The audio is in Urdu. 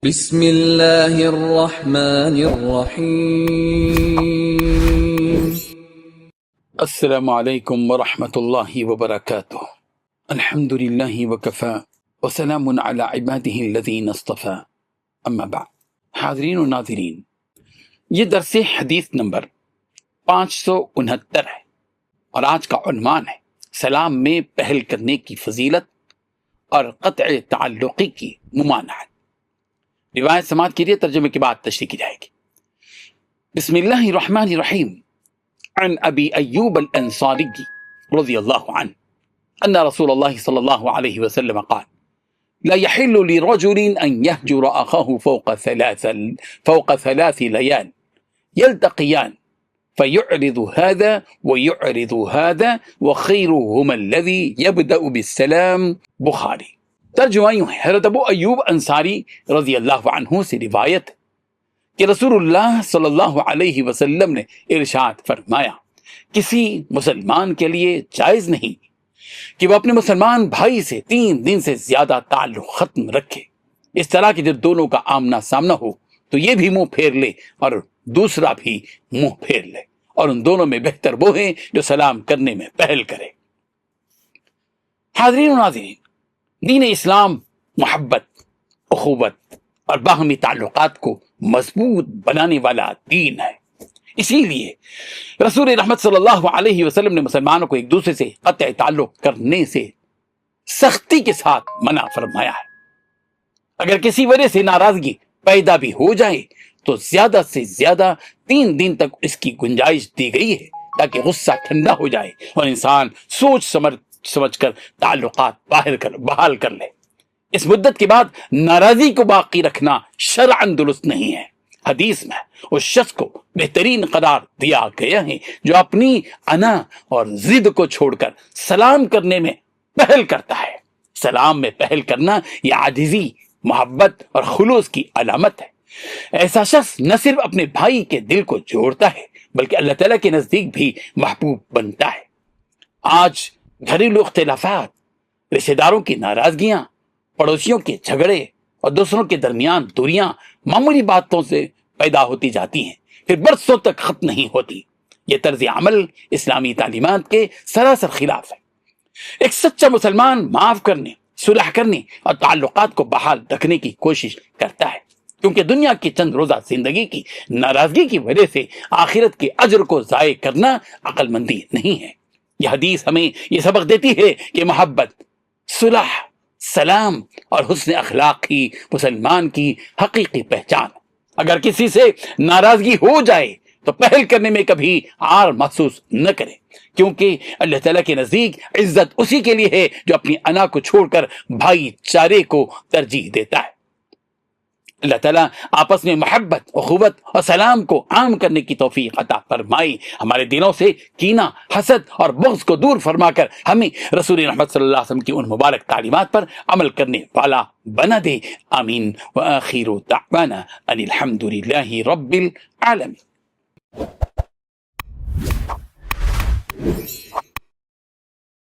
بسم اللہ الرحمن الرحیم۔ السلام علیکم ورحمۃ اللہ وبرکاتہ۔ الحمد للہ وکفی وسلام علی عبادہ الذین اصطفی، اما بعد۔ حاضرین و ناظرین، یہ درس حدیث نمبر 569 ہے اور آج کا عنوان ہے سلام میں پہل کرنے کی فضیلت اور قطع تعلقی کی ممانعت۔ روایت سماعت کیجیے، ترجمے کے بعد تشریح کی جائے گی۔ بسم اللہ الرحمن الرحیم۔ عن ابی ایوب الانصاری رضی اللہ عنہ ان رسول اللہ صلی اللہ علیہ وسلم قال لا يحل لرجل ان يهجر اخاه فوق ثلاث ليال يلتقيان فيعرض هذا ويعرض هذا وخيرهما الذي يبدأ بالسلام۔ بخاری۔ ترجمہ یوں ہے، حضرت ابو ایوب انصاری رضی اللہ عنہ سے روایت ہے کہ رسول اللہ صلی اللہ علیہ وسلم نے ارشاد فرمایا، کسی مسلمان کے لیے جائز نہیں کہ وہ اپنے مسلمان بھائی سے 3 دن سے زیادہ تعلق ختم رکھے۔ اس طرح کہ جب دونوں کا آمنا سامنا ہو تو یہ بھی منہ پھیر لے اور دوسرا بھی منہ پھیر لے، اور ان دونوں میں بہتر وہ ہیں جو سلام کرنے میں پہل کرے۔ حاضرین و ناظرین، دین اسلام محبت، اخوت اور باہمی تعلقات کو مضبوط بنانے والا دین ہے۔ اسی لیے رسول رحمت صلی اللہ علیہ وسلم نے مسلمانوں کو ایک دوسرے سے قطع تعلق کرنے سے سختی کے ساتھ منع فرمایا ہے۔ اگر کسی وجہ سے ناراضگی پیدا بھی ہو جائے تو زیادہ سے زیادہ 3 دن تک اس کی گنجائش دی گئی ہے تاکہ غصہ ٹھنڈا ہو جائے اور انسان سوچ سمجھ کر تعلقات بحال کر لے۔ اس مدت کے بعد ناراضی کو باقی رکھنا شرعاً درست نہیں ہے۔ حدیث میں اس شخص کو بہترین قرار دیا گیا ہے جو اپنی انا اور ضد کو چھوڑ کر سلام کرنے میں پہل کرتا ہے۔ سلام میں پہل کرنا یہ عاجزی، محبت اور خلوص کی علامت ہے۔ ایسا شخص نہ صرف اپنے بھائی کے دل کو جوڑتا ہے بلکہ اللہ تعالیٰ کے نزدیک بھی محبوب بنتا ہے۔ آج گھریلو اختلافات، رشتہ داروں کی ناراضگیاں، پڑوسیوں کے جھگڑے اور دوسروں کے درمیان دوریاں معمولی باتوں سے پیدا ہوتی جاتی ہیں، پھر برسوں تک ختم نہیں ہوتی۔ یہ طرز عمل اسلامی تعلیمات کے سراسر خلاف ہے۔ ایک سچا مسلمان معاف کرنے، صلح کرنے اور تعلقات کو بحال رکھنے کی کوشش کرتا ہے، کیونکہ دنیا کی چند روزہ زندگی کی ناراضگی کی وجہ سے آخرت کے اجر کو ضائع کرنا عقل مندی نہیں ہے۔ یہ حدیث ہمیں یہ سبق دیتی ہے کہ محبت، صلح، سلام اور حسن اخلاق ہی مسلمان کی حقیقی پہچان۔ اگر کسی سے ناراضگی ہو جائے تو پہل کرنے میں کبھی عار محسوس نہ کرے، کیونکہ اللہ تعالیٰ کے نزدیک عزت اسی کے لیے ہے جو اپنی انا کو چھوڑ کر بھائی چارے کو ترجیح دیتا ہے۔ اللہ تعالیٰ آپس میں محبت، اخوت اور سلام کو عام کرنے کی توفیق عطا فرمائے۔ ہمارے دلوں سے کینہ، حسد اور بغض کو دور فرما کر ہمیں رسول رحمت صلی اللہ علیہ وسلم کی ان مبارک تعلیمات پر عمل کرنے والا بنا دے۔ آمین۔ وآخر دعوانا ان الحمد للہ رب العالمین۔